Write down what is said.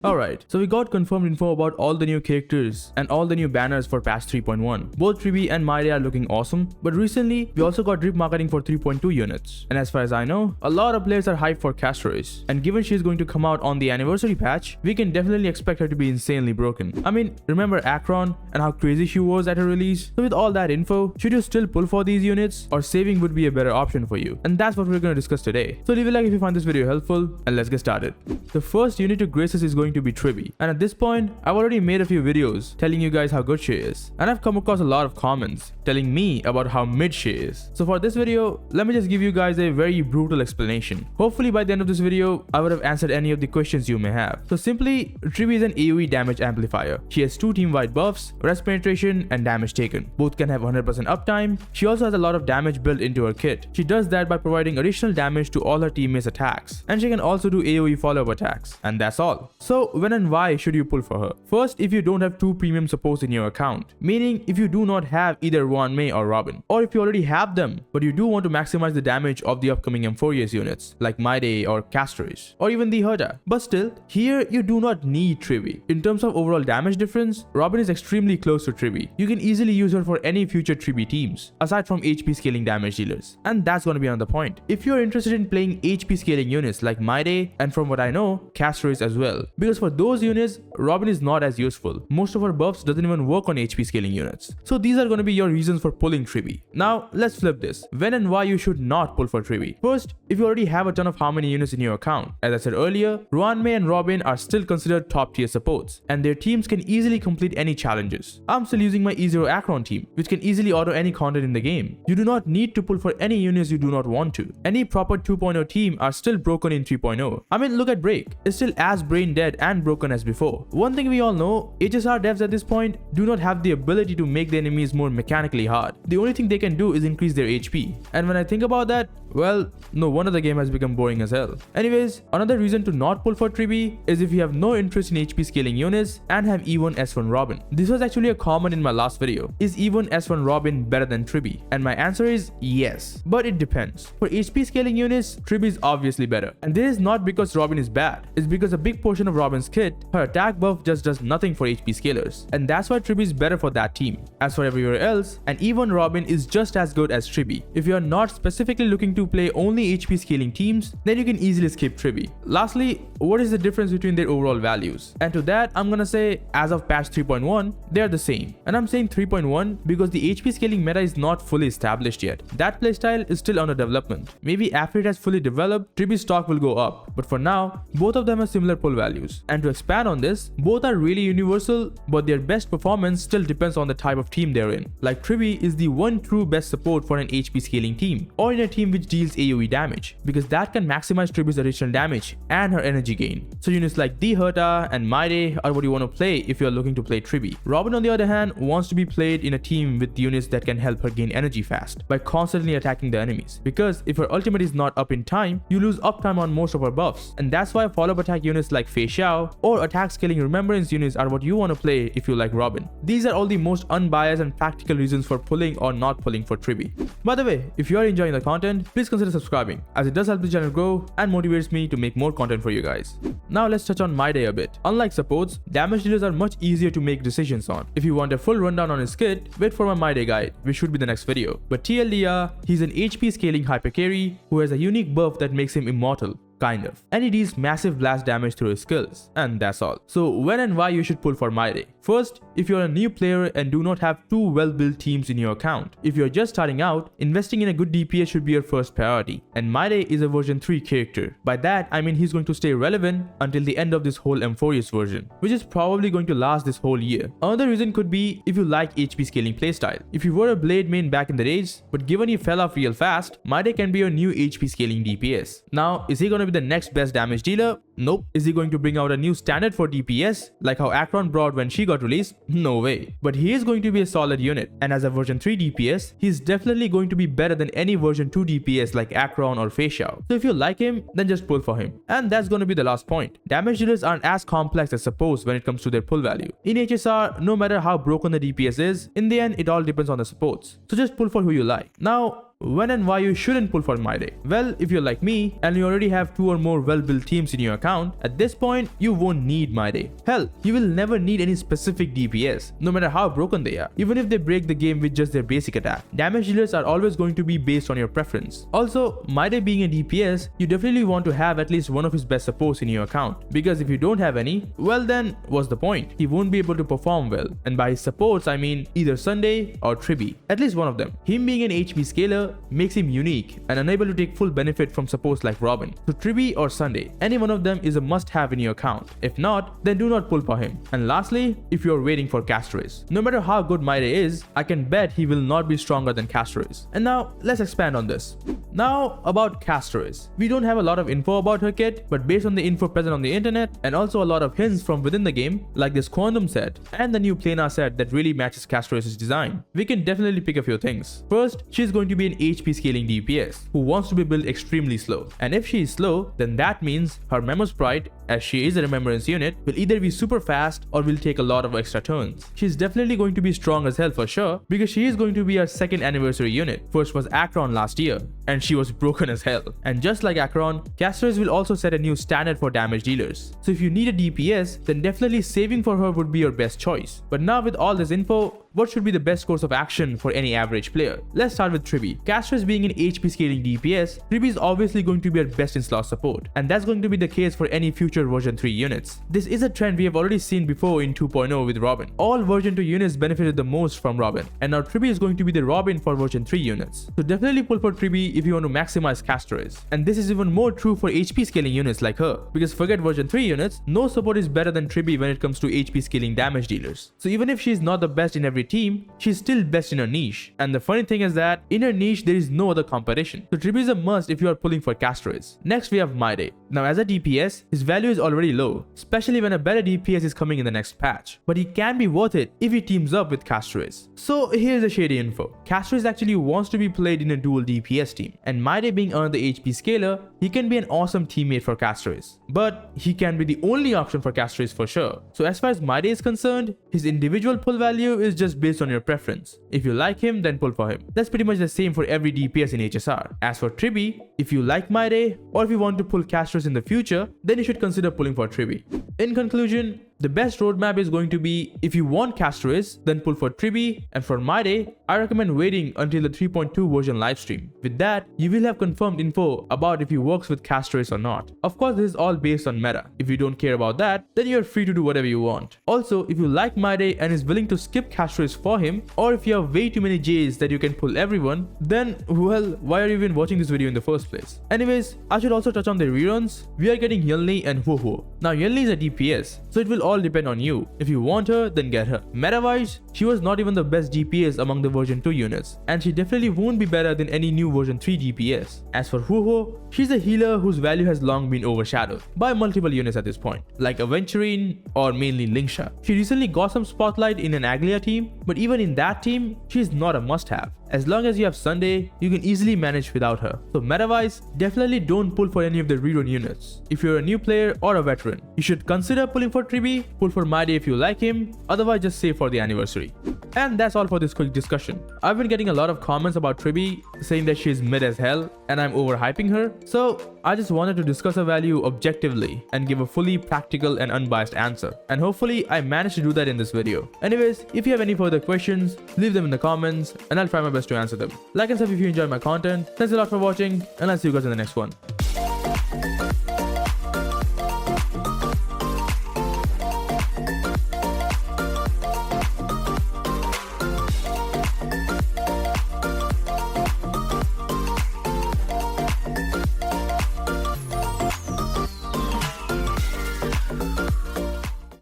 Alright, so we got confirmed info about all the new characters and all the new banners for patch 3.1. Both Tribbie and Mydei are looking awesome, but recently we also got drip marketing for 3.2 units. And as far as I know, a lot of players are hyped for Castorice. And given she is going to come out on the anniversary patch, we can definitely expect her to be insanely broken. I mean, remember Akron and how crazy she was at her release? So with all that info, should you still pull for these units, or saving would be a better option for you? And that's what we're going to discuss today. So leave a like if you find this video helpful, and let's get started. The first unit to grace us is going to be Tribbie, and at this point I've already made a few videos telling you guys how good she is, and I've come across a lot of comments telling me about how mid she is. So for this video, let me just give you guys a very brutal explanation. Hopefully by the end of this video I would have answered any of the questions you may have. So simply, Tribbie is an AoE damage amplifier. She has 2 team-wide buffs, rest penetration and damage taken. Both can have 100% uptime. She also has a lot of damage built into her kit. She does that by providing additional damage to all her teammates' attacks, and she can also do AoE follow-up attacks, and that's all. So when and why should you pull for her? First, if you don't have 2 premium supports in your account, meaning if you do not have either Mydei or Robin, or if you already have them but you do want to maximize the damage of the upcoming M4 units like Mydei or Castorice, or even the Herta. But still, here you do not need Tribbie. In terms of overall damage difference, Robin is extremely close to Tribbie. You can easily use her for any future Tribbie teams, aside from HP scaling damage dealers. And that's gonna be another point. If you're interested in playing HP scaling units like Mydei, and from what I know, Castorice as well, because for those units, Robin is not as useful. Most of her buffs doesn't even work on HP scaling units. So these are gonna be your reasons for pulling Tribbie. Now let's flip this. When and why you should not pull for Tribbie. First, if you already have a ton of harmony units in your account. As I said earlier, Mydei and Robin are still considered top tier supports, and their teams can easily complete any challenges. I'm still using my E0 Akron team, which can easily auto any content in the game. You do not need to pull for any units you do not want to. Any proper 2.0 team are still broken in 3.0. I mean, look at Break. It's still as brain dead and broken as before. One thing we all know, HSR devs at this point do not have the ability to make the enemies more mechanically hard. The only thing they can do is increase their HP. And when I think about that, well, no wonder the game has become boring as hell. Anyways, another reason to not pull for Tribbie is if you have no interest in HP scaling units and have E1 S1 Robin. This was actually a comment in my last video. Is E1 S1 Robin better than Tribbie? And my answer is yes, but it depends. For HP scaling units, Tribbie is obviously better. And this is not because Robin is bad. It's because a big portion of Robin's kit, her attack buff just does nothing for HP scalers. And that's why Tribbie is better for that team. As for everywhere else, an E1 Robin is just as good as Tribbie. If you are not specifically looking to play only HP scaling teams, then you can easily skip Tribbie. Lastly, what is the difference between their overall values? And to that, I'm gonna say as of patch 3.1, they are the same. And I'm saying 3.1 because the HP scaling meta is not fully established yet. That playstyle is still under development. Maybe after it has fully developed, Tribbie's stock will go up. But for now, both of them have similar pull values. And to expand on this, both are really universal, but their best performance still depends on the type of team they're in. Like Tribbie is the one true best support for an HP scaling team, or in a team which deals AoE damage, because that can maximize Tribbie's additional damage and her energy gain. So units like the Herta and Mydei are what you want to play if you're looking to play Tribbie. Robin on the other hand wants to be played in a team with units that can help her gain energy fast by constantly attacking the enemies, because if her ultimate is not up in time, you lose uptime on most of her buffs, and that's why follow-up attack units like Fei Xiao or attack scaling remembrance units are what you want to play if you like Robin. These are all the most unbiased and practical reasons for pulling or not pulling for Tribbie. By the way, if you are enjoying the content, please consider subscribing, as it does help the channel grow and motivates me to make more content for you guys. Now let's touch on Mydei a bit. Unlike supports, damage dealers are much easier to make decisions on. If you want a full rundown on his kit, wait for my Mydei guide, which should be the next video. But TLDR, he's an HP scaling hyper carry who has a unique buff that makes him immortal. Kind of. And he deals massive blast damage through his skills. And that's all. So when and why you should pull for Mydei? First, if you're a new player and do not have 2 well-built teams in your account. If you're just starting out, investing in a good DPS should be your first priority. And Mydei is a version 3 character. By that, I mean he's going to stay relevant until the end of this whole M4 version, which is probably going to last this whole year. Another reason could be if you like HP scaling playstyle. If you were a Blade main back in the days, but given you fell off real fast, Mydei can be your new HP scaling DPS. Now, is he gonna be the next best damage dealer? Nope. Is he going to bring out a new standard for DPS like how Akron brought when she got released? No way. But he is going to be a solid unit, and as a version 3 DPS, he's definitely going to be better than any version 2 DPS like Akron or Fei Xiao. So if you like him, then just pull for him. And that's going to be the last point. Damage dealers aren't as complex as supports when it comes to their pull value. In HSR, no matter how broken the DPS is, in the end it all depends on the supports. So just pull for who you like. Now, When and why you shouldn't pull for Mydei. Well, if you're like me and you already have 2 or more well-built teams in your account, at this point you won't need Mydei. Hell, you will never need any specific DPS, no matter how broken they are, even if they break the game with just their basic attack. Damage dealers are always going to be based on your preference. Also, Mydei being a DPS, you definitely want to have at least one of his best supports in your account, because if you don't have any, well then, what's the point? He won't be able to perform well, and by his supports I mean either Sunday or Tribbie, at least one of them. Him being an HP scaler makes him unique and unable to take full benefit from supports like Robin. So Tribbie or Sunday, any one of them is a must-have in your account. If not, then do not pull for him. And lastly, if you are waiting for Castorice. No matter how good Mydei is, I can bet he will not be stronger than Castorice. And now, let's expand on this. Now, about Castorice. We don't have a lot of info about her kit, but based on the info present on the internet, and also a lot of hints from within the game, like this Quantum set, and the new Planar set that really matches Castorice's design, we can definitely pick a few things. First, she's going to be an HP scaling DPS, who wants to be built extremely slow. And if she is slow, then that means her Memo Sprite, as she is a remembrance unit, will either be super fast or will take a lot of extra turns. She's definitely going to be strong as hell for sure, because she is going to be our 2nd anniversary unit. First was Akron last year, and she was broken as hell. And just like Akron, Castorice will also set a new standard for damage dealers. So if you need a DPS, then definitely saving for her would be your best choice. But now with all this info, what should be the best course of action for any average player? Let's start with Tribbie. Castorice being an HP scaling DPS, Tribbie is obviously going to be our best in slot support, and that's going to be the case for any future version 3 units. This is a trend we have already seen before in 2.0 with Robin. All version 2 units benefited the most from Robin, and now Tribbie is going to be the Robin for version 3 units. So definitely pull for Tribbie if you want to maximize Castorice. And this is even more true for HP scaling units like her, because forget version 3 units, no support is better than Tribbie when it comes to HP scaling damage dealers. So even if she is not the best in every team, she's still best in her niche. And the funny thing is that in her niche there is no other competition. So Tribbie is a must if you are pulling for Castorice. Next we have Mydei. Now as a DPS, his value is already low, especially when a better DPS is coming in the next patch. But he can be worth it if he teams up with Castorice. So here's the shady info. Castorice actually wants to be played in a dual DPS team, and Mydei being earned the HP scaler, he can be an awesome teammate for Castorice. But he can be the only option for Castorice for sure. So as far as Mydei is concerned, his individual pull value is just based on your preference. If you like him, then pull for him. That's pretty much the same for every DPS in HSR. As for Tribbie, if you like Mydei, or if you want to pull Castorice in the future, then you should consider pulling for Tribbie. In conclusion, the best roadmap is going to be, if you want Castorice, then pull for Tribbie, and for Mydei, I recommend waiting until the 3.2 version livestream. With that, you will have confirmed info about if he works with Castorice or not. Of course, this is all based on meta. If you don't care about that, then you're free to do whatever you want. Also, if you like Mydei and is willing to skip Castorice for him, or if you have way too many J's that you can pull everyone, then, well, why are you even watching this video in the first place? Anyways, I should also touch on the reruns. We are getting Yunli and Huohuo. Now, Yunli is a DPS, so it will all depend on you. If you want her, then get her. Meta-wise, she was not even the best DPS among the version 2 units, and she definitely won't be better than any new version 3 DPS. As for Huohuo, she's a healer whose value has long been overshadowed by multiple units at this point, like Aventurine or mainly Lingsha. She recently got some spotlight in an Aglia team, but even in that team, she's not a must-have. As long as you have Sunday, you can easily manage without her. So meta-wise, definitely don't pull for any of the rerun units. If you're a new player or a veteran, you should consider pulling for Tribbie, pull for Mydei if you like him, otherwise just save for the anniversary. And that's all for this quick discussion. I've been getting a lot of comments about Tribbie saying that she's mid as hell and I'm overhyping her, so I just wanted to discuss her value objectively and give a fully practical and unbiased answer. And hopefully I managed to do that in this video. Anyways, if you have any further questions, leave them in the comments and I'll try my best to answer them. Like and sub if you enjoyed my content. Thanks a lot for watching, and I'll see you guys in the next one.